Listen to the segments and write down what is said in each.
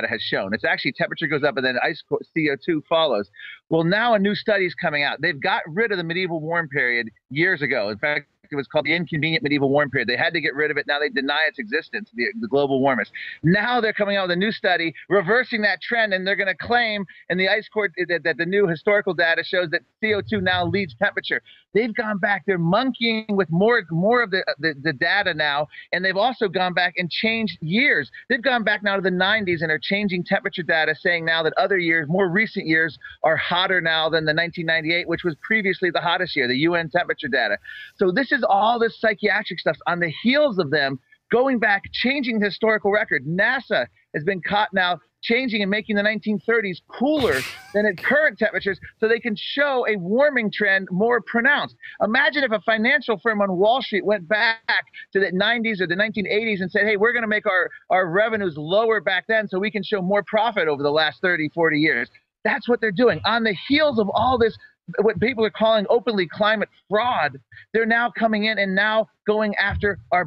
has shown. It's actually temperature goes up and then ice CO2 follows. Well, now a new study is coming out. They've got rid of the medieval warm period years ago. In fact, it was called the inconvenient medieval warm period. They had to get rid of it. Now they deny its existence, the global warmers. Now they're coming out with a new study reversing that trend, and they're going to claim in the ice core that the new historical data shows that CO2 now leads temperature. They've gone back. They're monkeying with more of the data now, and they've also gone back and changed years. They've gone back now to the 90s and are changing temperature data, saying now that other years, more recent years, are hotter now than the 1998, which was previously the hottest year, the UN temperature data. So this is all this psychiatric stuff on the heels of them going back, changing the historical record. NASA has been caught now changing and making the 1930s cooler than at current temperatures so they can show a warming trend more pronounced. Imagine if a financial firm on Wall Street went back to the 90s or the 1980s and said, hey, we're going to make our revenues lower back then so we can show more profit over the last 30, 40 years. That's what they're doing. On the heels of all this, what people are calling openly climate fraud, they're now coming in and now going after our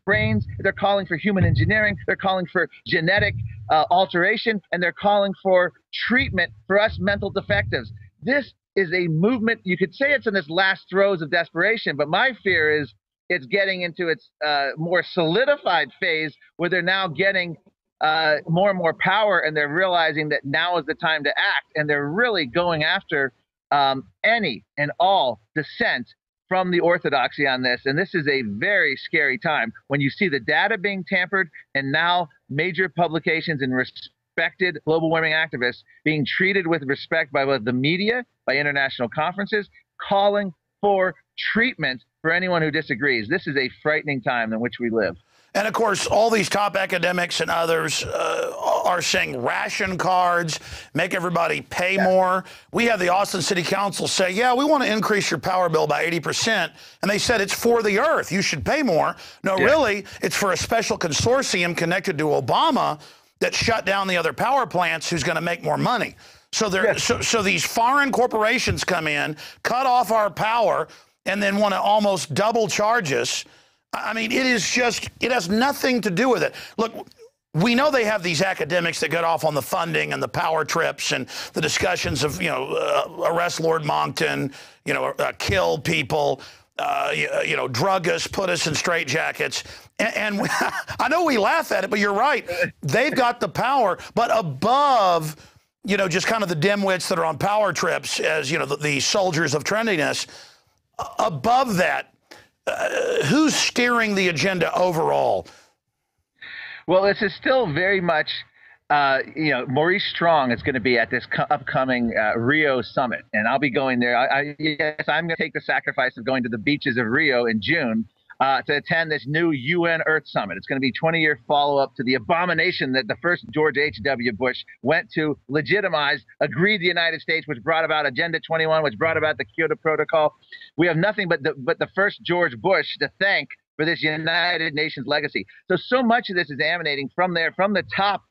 brains. They're calling for human engineering. They're calling for genetic alteration, and they're calling for treatment for us mental defectives. This is a movement. You could say it's in its last throes of desperation, but my fear is it's getting into its more solidified phase where they're now getting more and more power, and they're realizing that now is the time to act, and they're really going after any and all dissent from the orthodoxy on this. And this is a very scary time when you see the data being tampered and now major publications and respected global warming activists being treated with respect by both the media, by international conferences, calling for treatment for anyone who disagrees. This is a frightening time in which we live. And, of course, all these top academics and others are saying ration cards, make everybody pay more. We had the Austin City Council say, yeah, we want to increase your power bill by 80%. And they said it's for the earth. You should pay more. No, really, it's for a special consortium connected to Obama that shut down the other power plants who's going to make more money. So, so these foreign corporations come in, cut off our power, and then want to almost double charge us. I mean, it is just, it has nothing to do with it. Look, we know they have these academics that get off on the funding and the power trips and the discussions of, arrest Lord Monckton, kill people, drug us, put us in straitjackets. And I know we laugh at it, but you're right. They've got the power, but above, just kind of the dimwits that are on power trips as, the soldiers of trendiness, above that, who's steering the agenda overall? Well, this is still very much, Maurice Strong is going to be at this upcoming Rio summit, and I'll be going there. Yes, I'm going to take the sacrifice of going to the beaches of Rio in June to attend this new UN Earth Summit. It's going to be a 20-year follow-up to the abomination that the first George H.W. Bush went to legitimize, agreed the United States, which brought about Agenda 21, which brought about the Kyoto Protocol. We have nothing but the first George Bush to thank for this United Nations legacy. So much of this is emanating from there, from the top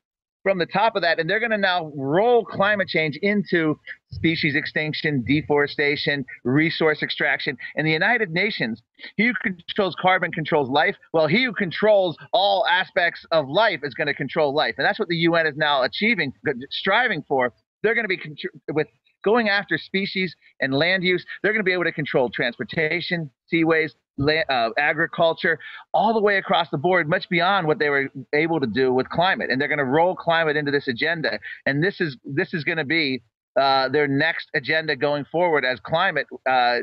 of that, and they're going to now roll climate change into species extinction, deforestation, resource extraction. And the United Nations, he who controls carbon controls life. Well, he who controls all aspects of life is going to control life. And that's what the UN is now achieving, striving for. They're going to be with going after species and land use. They're going to be able to control transportation, seaways, agriculture, all the way across the board, much beyond what they were able to do with climate. And they're going to roll climate into this agenda. And this is going to be their next agenda going forward, as climate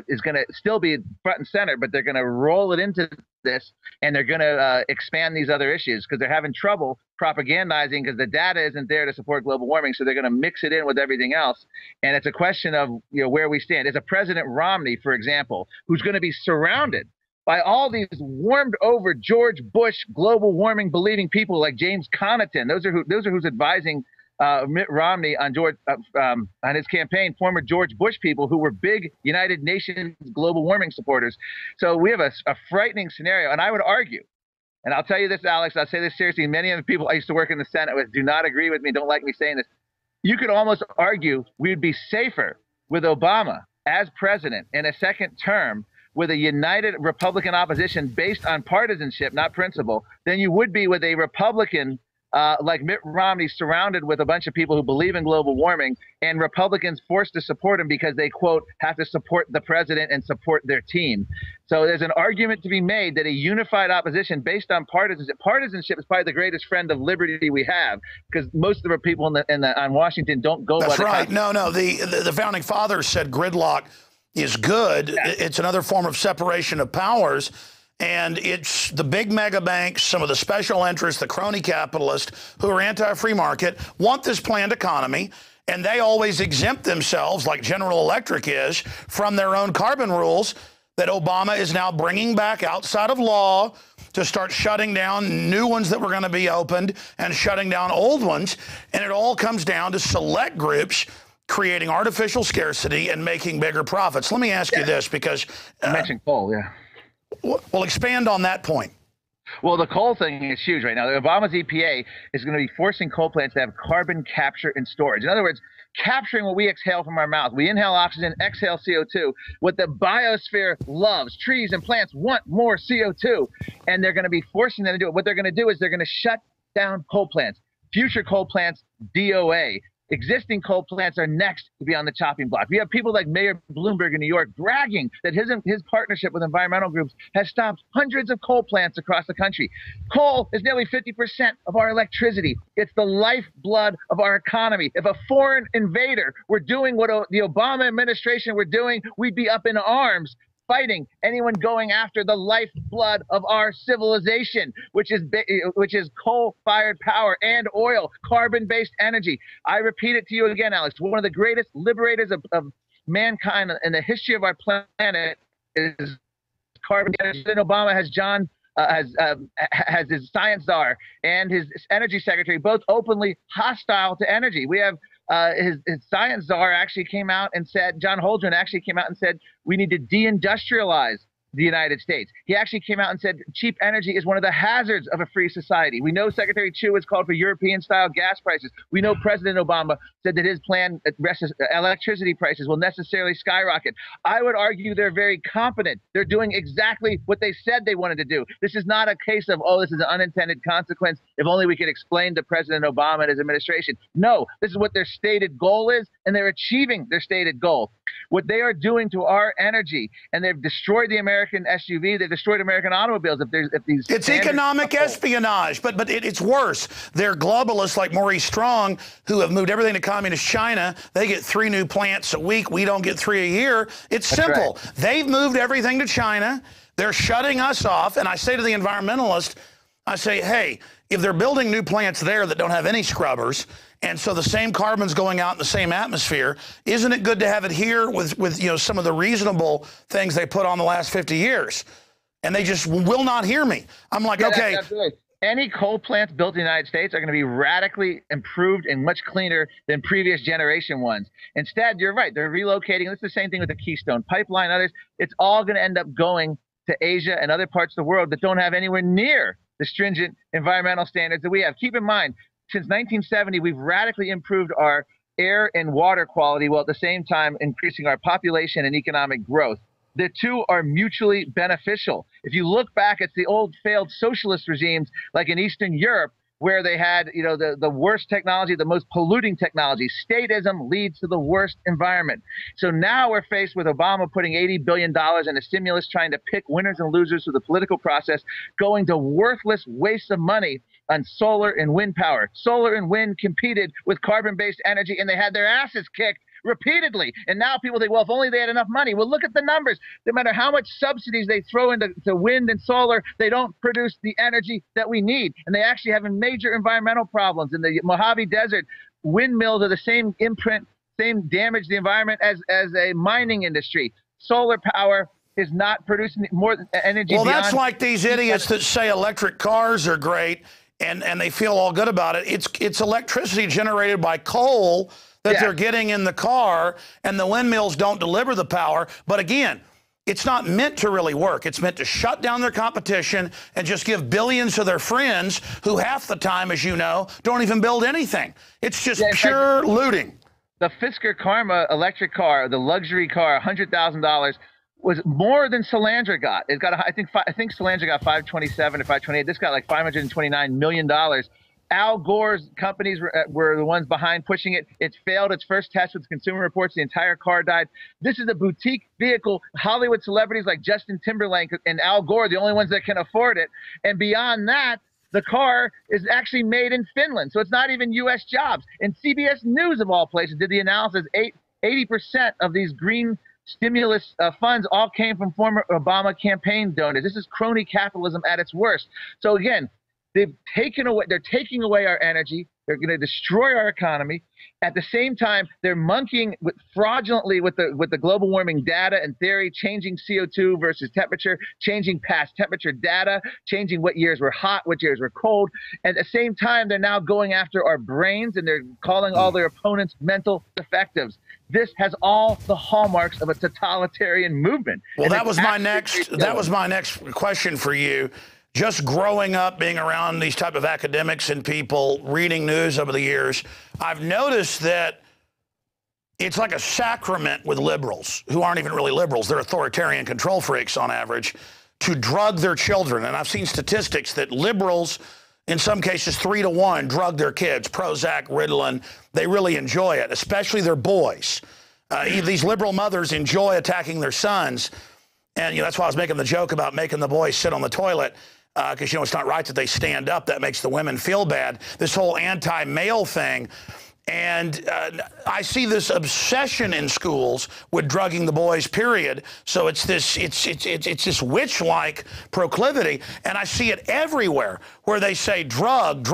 is going to still be front and center, but they're going to roll it into this, and they're going to expand these other issues because they're having trouble propagandizing because the data isn't there to support global warming. So they're going to mix it in with everything else. And it's a question of where we stand. Is a President Romney, for example, who's going to be surrounded by all these warmed over George Bush global warming believing people like James Connaughton. Those are who's advising Mitt Romney on on his campaign, former George Bush people who were big United Nations global warming supporters. So we have a frightening scenario. And I would argue, and I'll tell you this, Alex, I'll say this seriously, many of the people I used to work in the Senate with do not agree with me, don't like me saying this. You could almost argue we would be safer with Obama as president in a second term with a united Republican opposition based on partisanship, not principle, than you would be with a Republican like Mitt Romney, surrounded with a bunch of people who believe in global warming, and Republicans forced to support him because they, quote, have to support the president and support their team. So there's an argument to be made that a unified opposition based on partisanship is probably the greatest friend of liberty we have, because most of the people on Washington don't go by the That's right. No, the founding fathers said gridlock is good. Yeah. It's another form of separation of powers. And it's the big mega banks, some of the special interests, the crony capitalists who are anti-free market, want this planned economy, and they always exempt themselves, like General Electric is, from their own carbon rules that Obama is now bringing back outside of law to start shutting down new ones that were going to be opened and shutting down old ones. And it all comes down to select groups creating artificial scarcity and making bigger profits. Let me ask you this, because you mentioned coal, yeah. Well, expand on that point. Well, the coal thing is huge right now. Obama's EPA is going to be forcing coal plants to have carbon capture and storage. In other words, capturing what we exhale from our mouth. We inhale oxygen, exhale CO2. What the biosphere loves, trees and plants want more CO2, and they're going to be forcing them to do it. What they're going to do is they're going to shut down coal plants. Future coal plants, DOA. Existing coal plants are next to be on the chopping block. We have people like Mayor Bloomberg in New York bragging that his partnership with environmental groups has stopped hundreds of coal plants across the country. Coal is nearly 50% of our electricity. It's the lifeblood of our economy. If a foreign invader were doing what the Obama administration were doing, we'd be up in arms fighting anyone going after the lifeblood of our civilization, which is coal-fired power and oil, carbon-based energy. I repeat it to you again, Alex. One of the greatest liberators of mankind in the history of our planet is carbon. President Obama has his science czar and his energy secretary both openly hostile to energy. We have his science czar actually came out and said, John Holdren actually came out and said, we need to deindustrialize the United States. He actually came out and said cheap energy is one of the hazards of a free society. We know Secretary Chu has called for European-style gas prices. We know President Obama said that his plan, electricity prices will necessarily skyrocket. I would argue they're very competent. They're doing exactly what they said they wanted to do. This is not a case of, oh, this is an unintended consequence. If only we could explain to President Obama and his administration. No, this is what their stated goal is, and they're achieving their stated goal. What they are doing to our energy, and they've destroyed the American SUV, they've destroyed American automobiles. It's economic espionage, but it's worse. They're globalists like Maurice Strong, who have moved everything to communist China. They get 3 new plants a week. We don't get 3 a year. It's simple. Right. They've moved everything to China. They're shutting us off. And I say to the environmentalist, I say, hey, if they're building new plants there that don't have any scrubbers, and so the same carbon's going out in the same atmosphere, isn't it good to have it here with some of the reasonable things they put on the last 50 years? And they just will not hear me. I'm like, yeah, okay. Any coal plants built in the United States are going to be radically improved and much cleaner than previous generation ones. Instead, you're right. They're relocating. It's the same thing with the Keystone Pipeline, others. It's all going to end up going to Asia and other parts of the world that don't have anywhere near the stringent environmental standards that we have. Keep in mind, since 1970, we've radically improved our air and water quality while at the same time increasing our population and economic growth. The two are mutually beneficial. If you look back at the old failed socialist regimes like in Eastern Europe, where they had the worst technology, the most polluting technology, statism leads to the worst environment. So now we're faced with Obama putting $80 billion in a stimulus, trying to pick winners and losers through the political process, going to worthless waste of money on solar and wind power. Solar and wind competed with carbon-based energy, and they had their asses kicked repeatedly. And now people think, well, if only they had enough money. Well, look at the numbers. No matter how much subsidies they throw into wind and solar, they don't produce the energy that we need. And they actually have major environmental problems. In the Mojave Desert, windmills are the same imprint, same damage to the environment as a mining industry. Solar power is not producing more energy. Well, that's like these idiots that say electric cars are great and they feel all good about it. It's electricity generated by coal that they're getting in the car, and the windmills don't deliver the power. But again, it's not meant to really work. It's meant to shut down their competition and just give billions to their friends who half the time, as you know, don't even build anything. It's just pure looting. The Fisker Karma electric car, the luxury car, $100,000, was more than Solandra got. It got, I think Solandra got 527 or 528. This got like $529 million. Al Gore's companies were the ones behind pushing it. It failed its first test with Consumer Reports. The entire car died. This is a boutique vehicle. Hollywood celebrities like Justin Timberlake and Al Gore, the only ones that can afford it. And beyond that, the car is actually made in Finland. So it's not even U.S. jobs. And CBS News, of all places, did the analysis. 80% of these green stimulus funds all came from former Obama campaign donors. This is crony capitalism at its worst. So again, they're taking away our energy. They're going to destroy our economy. At the same time, they're monkeying fraudulently with the global warming data and theory, changing CO2 versus temperature, changing past temperature data, changing what years were hot, what years were cold. At the same time, they're now going after our brains, and they're calling all their opponents mental defectives. This has all the hallmarks of a totalitarian movement. Well, that was my next question for you. Just growing up, being around these type of academics and people, reading news over the years, I've noticed that it's like a sacrament with liberals, who aren't even really liberals. They're authoritarian control freaks on average, to drug their children. And I've seen statistics that liberals, in some cases 3 to 1, drug their kids, Prozac, Ritalin. They really enjoy it, especially their boys. These liberal mothers enjoy attacking their sons. And that's why I was making the joke about making the boys sit on the toilet. Because, it's not right that they stand up. That makes the women feel bad. This whole anti-male thing. And I see this obsession in schools with drugging the boys, period. So it's this witch-like proclivity. And I see it everywhere where they say drug.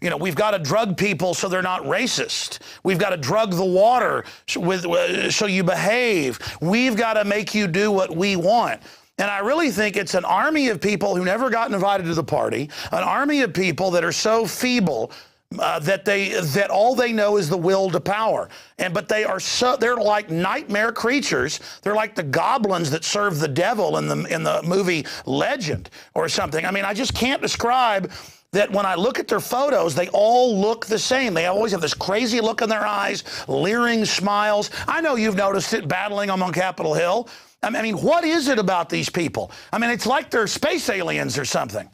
We've got to drug people so they're not racist. We've got to drug the water so you behave. We've got to make you do what we want. And I really think it's an army of people who never got invited to the party, an army of people that are so feeble that all they know is the will to power. But they're like nightmare creatures. They're like the goblins that serve the devil in the movie Legend or something. I mean, I just can't describe that. When I look at their photos, they all look the same. They always have this crazy look in their eyes, leering smiles. I know you've noticed it battling them on Capitol Hill. I mean, what is it about these people? I mean, it's like they're space aliens or something.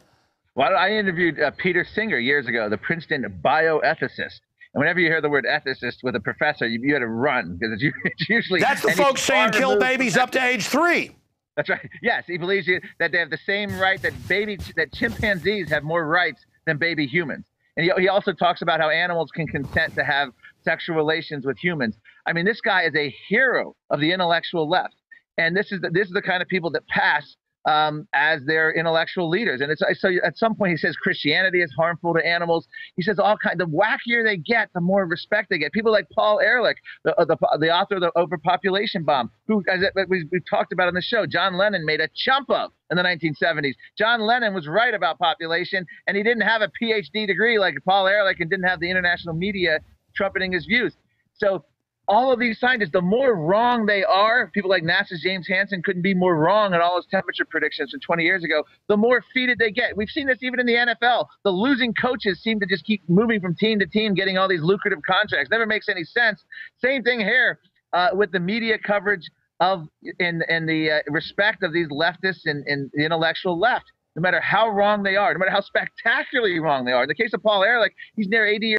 Well, I interviewed Peter Singer years ago, the Princeton bioethicist. And whenever you hear the word ethicist with a professor, you had to run, because it's usually... That's the folks saying kill babies up to age 3. That's right. Yes, he believes that they have the same right, that chimpanzees have more rights than baby humans. And he also talks about how animals can consent to have sexual relations with humans. I mean, this guy is a hero of the intellectual left. And this is the kind of people that pass as their intellectual leaders. And so at some point he says Christianity is harmful to animals. He says all kinds. The wackier they get, the more respect they get. People like Paul Ehrlich, the author of the Overpopulation Bomb, who, as we've talked about on the show, John Lennon made a chump of in the 1970s. John Lennon was right about population, and he didn't have a PhD degree like Paul Ehrlich, and didn't have the international media trumpeting his views. So all of these scientists, the more wrong they are, people like NASA's James Hansen couldn't be more wrong on all his temperature predictions from 20 years ago, the more feted they get. We've seen this even in the NFL. The losing coaches seem to just keep moving from team to team, getting all these lucrative contracts. Never makes any sense. Same thing here with the media coverage of and the respect of these leftists and the intellectual left. No matter how wrong they are, no matter how spectacularly wrong they are. In the case of Paul Ehrlich, he's near 80 years